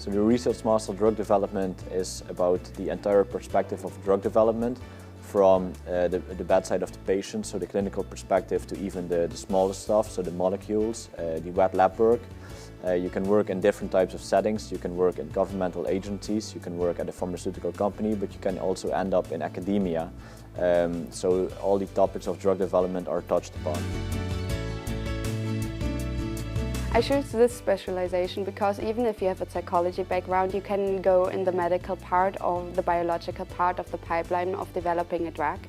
So the Research Master Drug Development is about the entire perspective of drug development, from the bedside of the patient, so the clinical perspective, to even the smallest stuff, so the molecules, the wet lab work. You can work in different types of settings. You can work in governmental agencies, you can work at a pharmaceutical company, but you can also end up in academia. So all the topics of drug development are touched upon. I choose this specialization because even if you have a psychology background, you can go in the medical part or the biological part of the pipeline of developing a drug.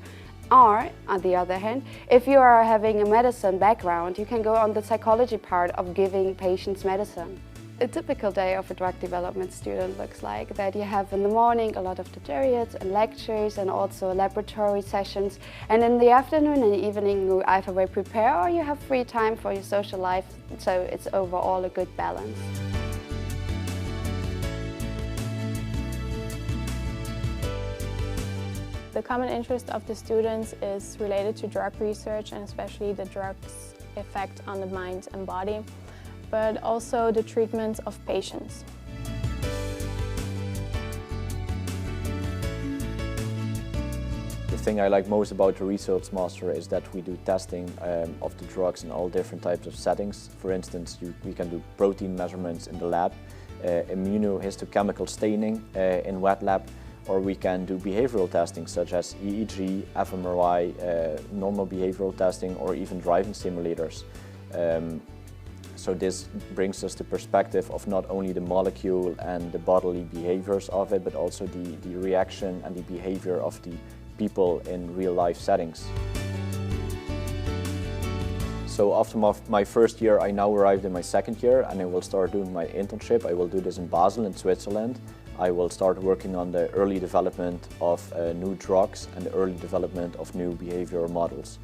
Or, on the other hand, if you are having a medicine background, you can go on the psychology part of giving patients medicine. A typical day of a drug development student looks like that you have in the morning a lot of tutorials and lectures and also laboratory sessions, and in the afternoon and evening you either way prepare or you have free time for your social life, so it's overall a good balance. The common interest of the students is related to drug research and especially the drug's effect on the mind and body, but also the treatment of patients. The thing I like most about the Research Master is that we do testing of the drugs in all different types of settings. For instance, we can do protein measurements in the lab, immunohistochemical staining in wet lab, or we can do behavioral testing such as EEG, fMRI, normal behavioral testing, or even driving simulators. So this brings us the perspective of not only the molecule and the bodily behaviors of it, but also the reaction and the behavior of the people in real-life settings. So after my first year, I now arrived in my second year and I will start doing my internship. I will do this in Basel in Switzerland. I will start working on the early development of new drugs and the early development of new behavioral models.